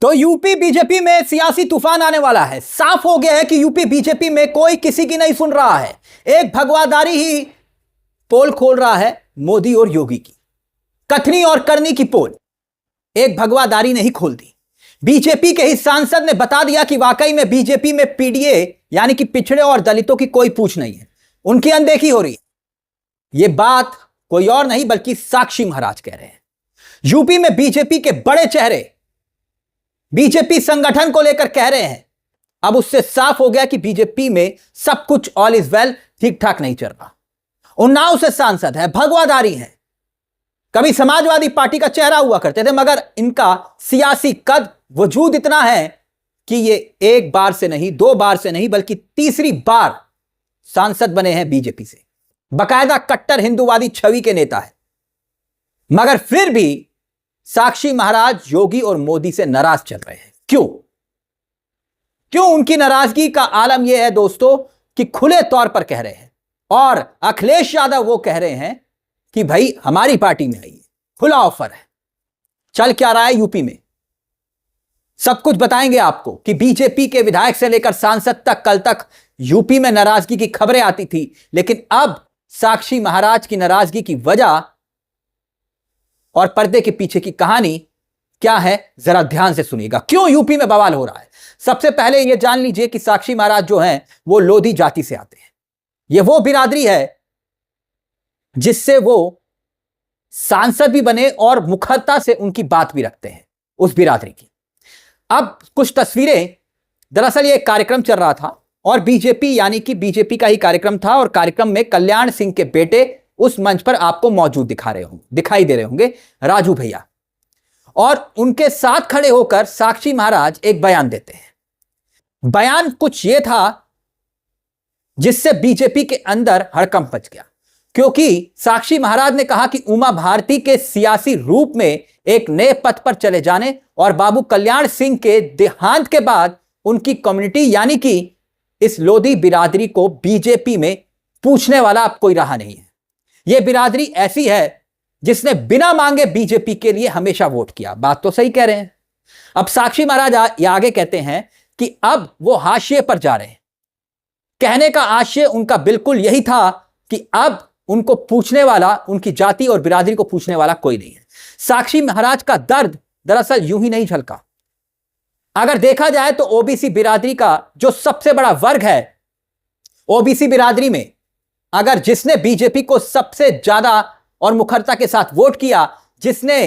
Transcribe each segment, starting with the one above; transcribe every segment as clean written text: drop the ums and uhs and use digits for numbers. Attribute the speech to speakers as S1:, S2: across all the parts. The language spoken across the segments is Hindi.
S1: तो यूपी बीजेपी में सियासी तूफान आने वाला है। साफ हो गया है कि यूपी बीजेपी में कोई किसी की नहीं सुन रहा है। एक भगवादारी ही पोल खोल रहा है मोदी और योगी की, कथनी और करनी की पोल एक भगवादारी ने ही खोल दी। बीजेपी के ही सांसद ने बता दिया कि वाकई में बीजेपी में पीडीए यानी कि पिछड़े और दलितों की कोई पूछ नहीं है, उनकी अनदेखी हो रही है। यह बात कोई और नहीं बल्कि साक्षी महाराज कह रहे हैं। यूपी में बीजेपी के बड़े चेहरे बीजेपी संगठन को लेकर कह रहे हैं। अब उससे साफ हो गया कि बीजेपी में सब कुछ ऑल इज वेल, ठीक ठाक नहीं चल रहा। उन्नाव से सांसद है, भगवादारी है, कभी समाजवादी पार्टी का चेहरा हुआ करते थे, मगर इनका सियासी कद वजूद इतना है कि ये एक बार से नहीं, दो बार से नहीं, बल्कि तीसरी बार सांसद बने हैं बीजेपी से। बाकायदा कट्टर हिंदूवादी छवि के नेता है, मगर फिर भी साक्षी महाराज योगी और मोदी से नाराज चल रहे हैं। क्यों उनकी नाराजगी का आलम यह है दोस्तों कि खुले तौर पर कह रहे हैं, और अखिलेश यादव वो कह रहे हैं कि भाई हमारी पार्टी में आइए, खुला ऑफर है। चल क्या रहा है यूपी में सब कुछ बताएंगे आपको कि बीजेपी के विधायक से लेकर सांसद तक कल तक यूपी में नाराजगी की खबरें आती थी, लेकिन अब साक्षी महाराज की नाराजगी की वजह और पर्दे के पीछे की कहानी क्या है, जरा ध्यान से सुनिएगा। क्यों यूपी में बवाल हो रहा है? सबसे पहले यह जान लीजिए कि साक्षी महाराज जो हैं वो लोधी जाति से आते हैं। यह वो बिरादरी है जिससे वो सांसद भी बने और मुखरता से उनकी बात भी रखते हैं उस बिरादरी की। अब कुछ तस्वीरें, दरअसल ये एक कार्यक्रम चल रहा था और बीजेपी यानी कि बीजेपी का ही कार्यक्रम था, और कार्यक्रम में कल्याण सिंह के बेटे उस मंच पर आपको मौजूद दिखाई दे रहे होंगे, राजू भैया, और उनके साथ खड़े होकर साक्षी महाराज एक बयान देते हैं। बयान कुछ यह था जिससे बीजेपी के अंदर हड़कंप मच गया, क्योंकि साक्षी महाराज ने कहा कि उमा भारती के सियासी रूप में एक नए पथ पर चले जाने और बाबू कल्याण सिंह के देहांत के बाद उनकी कम्युनिटी यानी कि इस लोधी बिरादरी को बीजेपी में पूछने वाला अब कोई रहा नहीं है। यह बिरादरी ऐसी है जिसने बिना मांगे बीजेपी के लिए हमेशा वोट किया। बात तो सही कह रहे हैं। अब साक्षी महाराज आगे कहते हैं कि अब वो हाशिए पर जा रहे हैं। कहने का आशय उनका बिल्कुल यही था कि अब उनको पूछने वाला, उनकी जाति और बिरादरी को पूछने वाला कोई नहीं है। साक्षी महाराज का दर्द दरअसल यूं ही नहीं झलका। अगर देखा जाए तो ओबीसी बिरादरी का जो सबसे बड़ा वर्ग है, ओबीसी बिरादरी में अगर जिसने बीजेपी को सबसे ज्यादा और मुखरता के साथ वोट किया, जिसने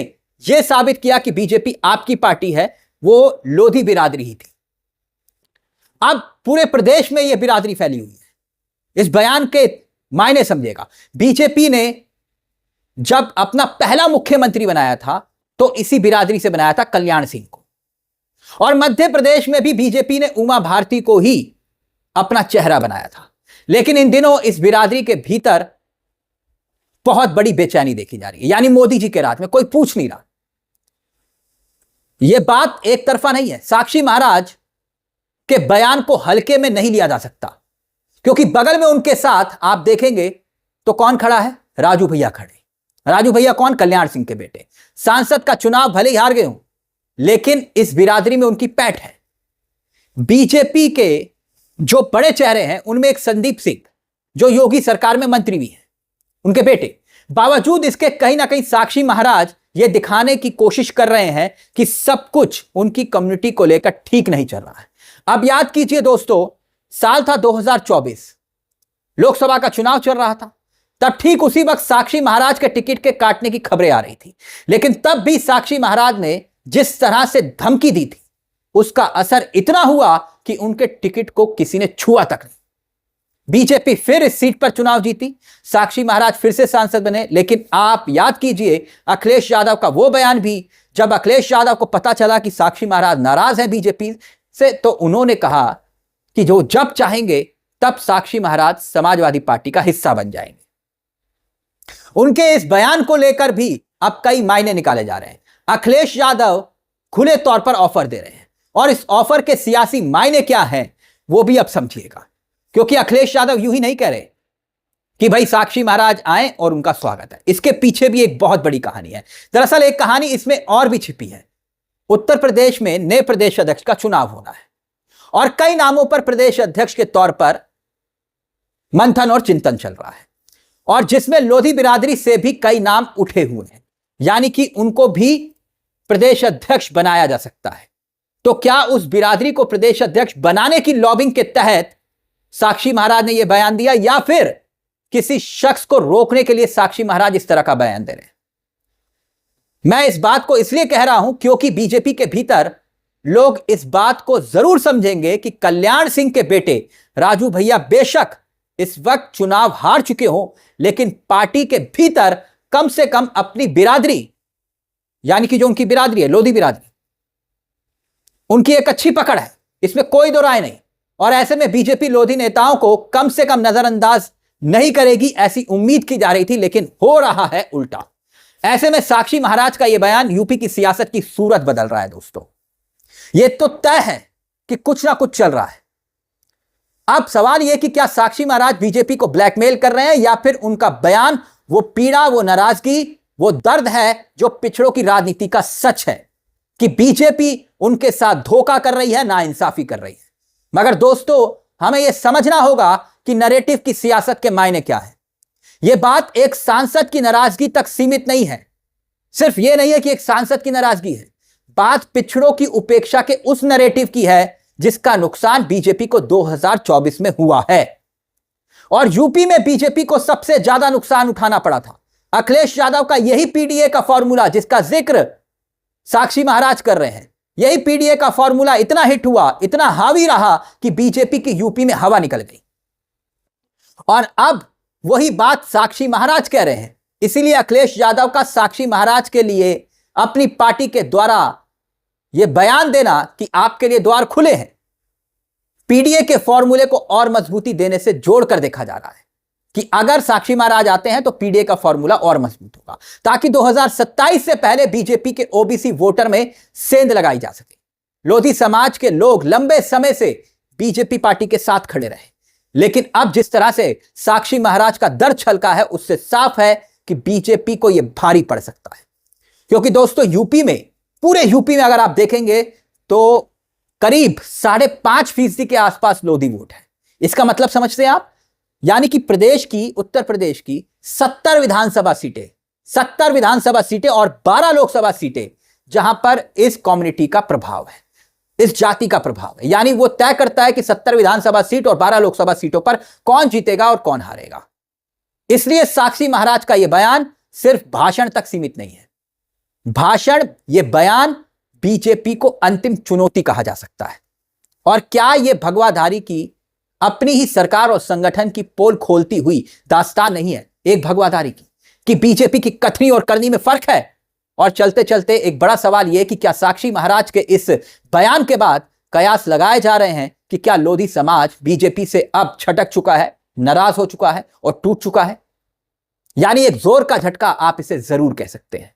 S1: यह साबित किया कि बीजेपी आपकी पार्टी है, वो लोधी बिरादरी ही थी। अब पूरे प्रदेश में यह बिरादरी फैली हुई है। इस बयान के मायने समझेगा। बीजेपी ने जब अपना पहला मुख्यमंत्री बनाया था तो इसी बिरादरी से बनाया था, कल्याण सिंह को, और मध्य प्रदेश में भी बीजेपी ने उमा भारती को ही अपना चेहरा बनाया था। लेकिन इन दिनों इस बिरादरी के भीतर बहुत बड़ी बेचैनी देखी जा रही है, यानी मोदी जी के राज में कोई पूछ नहीं रहा। यह बात एक तरफा नहीं है। साक्षी महाराज के बयान को हल्के में नहीं लिया जा सकता, क्योंकि बगल में उनके साथ आप देखेंगे तो कौन खड़ा है? राजू भैया खड़े। राजू भैया कौन? कल्याण सिंह के बेटे। सांसद का चुनाव भले ही हार गए हों, लेकिन इस बिरादरी में उनकी पैठ है। बीजेपी के जो बड़े चेहरे हैं उनमें एक संदीप सिंह जो योगी सरकार में मंत्री भी हैं, उनके बेटे। बावजूद इसके कहीं ना कहीं साक्षी महाराज ये दिखाने की कोशिश कर रहे हैं कि सब कुछ उनकी कम्युनिटी को लेकर ठीक नहीं चल रहा है। अब याद कीजिए दोस्तों, साल था 2024, लोकसभा का चुनाव चल रहा था। तब ठीक उसी वक्त साक्षी महाराज के टिकट के काटने की खबरें आ रही थी, लेकिन तब भी साक्षी महाराज ने जिस तरह से धमकी दी थी उसका असर इतना हुआ कि उनके टिकट को किसी ने छुआ तक नहीं। बीजेपी फिर इस सीट पर चुनाव जीती, साक्षी महाराज फिर से सांसद बने। लेकिन आप याद कीजिए अखिलेश यादव का वो बयान भी, जब अखिलेश यादव को पता चला कि साक्षी महाराज नाराज हैं बीजेपी से, तो उन्होंने कहा कि जो जब चाहेंगे तब साक्षी महाराज समाजवादी पार्टी का हिस्सा बन जाएंगे। उनके इस बयान को लेकर भी अब कई मायने निकाले जा रहे हैं। अखिलेश यादव खुले तौर पर ऑफर दे रहे हैं, और इस ऑफर के सियासी मायने क्या हैं वो भी अब समझिएगा, क्योंकि अखिलेश यादव यूं ही नहीं कह रहे कि भाई साक्षी महाराज आए और उनका स्वागत है। इसके पीछे भी एक बहुत बड़ी कहानी है। दरअसल एक कहानी इसमें और भी छिपी है। उत्तर प्रदेश में नए प्रदेश अध्यक्ष का चुनाव होना है और कई नामों पर प्रदेश अध्यक्ष के तौर पर मंथन और चिंतन चल रहा है और जिसमें लोधी बिरादरी से भी कई नाम उठे हुए हैं, यानी कि उनको भी प्रदेश अध्यक्ष बनाया जा सकता है। तो क्या उस बिरादरी को प्रदेश अध्यक्ष बनाने की लॉबिंग के तहत साक्षी महाराज ने यह बयान दिया या फिर किसी शख्स को रोकने के लिए साक्षी महाराज इस तरह का बयान दे रहे हैं? मैं इस बात को इसलिए कह रहा हूं क्योंकि बीजेपी के भीतर लोग इस बात को जरूर समझेंगे कि कल्याण सिंह के बेटे राजू भैया बेशक इस वक्त चुनाव हार चुके हो, लेकिन पार्टी के भीतर कम से कम अपनी बिरादरी, यानी कि जो उनकी बिरादरी है लोधी बिरादरी, उनकी एक अच्छी पकड़ है, इसमें कोई दो राय नहीं। और ऐसे में बीजेपी लोधी नेताओं को कम से कम नजरअंदाज नहीं करेगी, ऐसी उम्मीद की जा रही थी, लेकिन हो रहा है उल्टा। ऐसे में साक्षी महाराज का यह बयान यूपी की सियासत की सूरत बदल रहा है। दोस्तों, यह तो तय है कि कुछ ना कुछ चल रहा है। अब सवाल यह कि क्या साक्षी महाराज बीजेपी को ब्लैकमेल कर रहे हैं या फिर उनका बयान वो पीड़ा, वो नाराजगी, वो दर्द है जो पिछड़ों की राजनीति का सच है कि बीजेपी उनके साथ धोखा कर रही है, नाइंसाफी कर रही है। मगर दोस्तों, हमें यह समझना होगा कि नैरेटिव की सियासत के मायने क्या है। यह बात एक सांसद की नाराजगी तक सीमित नहीं है। सिर्फ यह नहीं है कि एक सांसद की नाराजगी है, बात पिछड़ों की उपेक्षा के उस नैरेटिव की है जिसका नुकसान बीजेपी को 2024 में हुआ है। और यूपी में बीजेपी को सबसे ज्यादा नुकसान उठाना पड़ा था। अखिलेश यादव का यही पीडीए का फॉर्मूला जिसका जिक्र साक्षी महाराज कर रहे हैं, यही पीडीए का फॉर्मूला इतना हिट हुआ, इतना हावी रहा कि बीजेपी की यूपी में हवा निकल गई। और अब वही बात साक्षी महाराज कह रहे हैं। इसीलिए अखिलेश यादव का साक्षी महाराज के लिए अपनी पार्टी के द्वारा यह बयान देना कि आपके लिए द्वार खुले हैं, पीडीए के फॉर्मूले को और मजबूती देने से जोड़कर देखा जा रहा है कि अगर साक्षी महाराज आते हैं तो पीडीए का फॉर्मूला और मजबूत होगा, ताकि 2027 से पहले बीजेपी के ओबीसी वोटर में सेंध लगाई जा सके। लोधी समाज के लोग लंबे समय से बीजेपी पार्टी के साथ खड़े रहे, लेकिन अब जिस तरह से साक्षी महाराज का दर्द छलका है, उससे साफ है कि बीजेपी को यह भारी पड़ सकता है। क्योंकि दोस्तों, यूपी में, पूरे यूपी में अगर आप देखेंगे तो करीब 5.5% के आसपास लोधी वोट है। इसका मतलब समझते हैं आप, यानी कि प्रदेश की, उत्तर प्रदेश की 70 विधानसभा सीटें और 12 लोकसभा सीटें जहां पर इस कम्युनिटी का प्रभाव है, इस जाति का प्रभाव है। यानी वो तय करता है कि 70 विधानसभा सीट और 12 लोकसभा सीटों पर कौन जीतेगा और कौन हारेगा। इसलिए साक्षी महाराज का यह बयान सिर्फ भाषण तक सीमित नहीं है। भाषण, यह बयान बीजेपी को अंतिम चुनौती कहा जा सकता है। और क्या यह भगवाधारी की अपनी ही सरकार और संगठन की पोल खोलती हुई दास्तान नहीं है, एक भगवाधारी की, कि बीजेपी की कथनी और करनी में फर्क है। और चलते चलते एक बड़ा सवाल यह कि क्या साक्षी महाराज के इस बयान के बाद कयास लगाए जा रहे हैं कि क्या लोधी समाज बीजेपी से अब छटक चुका है, नाराज हो चुका है और टूट चुका है। यानी एक जोर का झटका आप इसे जरूर कह सकते हैं।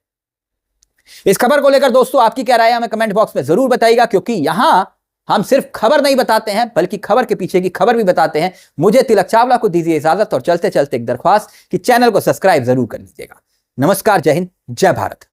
S1: इस खबर को लेकर दोस्तों आपकी क्या राय है, हमें कमेंट बॉक्स में जरूर बताइएगा, क्योंकि यहां हम सिर्फ खबर नहीं बताते हैं बल्कि खबर के पीछे की खबर भी बताते हैं। मुझे तिलक चावला को दीजिए इजाजत और चलते चलते एक दरख्वास्त कि चैनल को सब्सक्राइब जरूर कर लीजिएगा। नमस्कार, जय हिंद, जय भारत।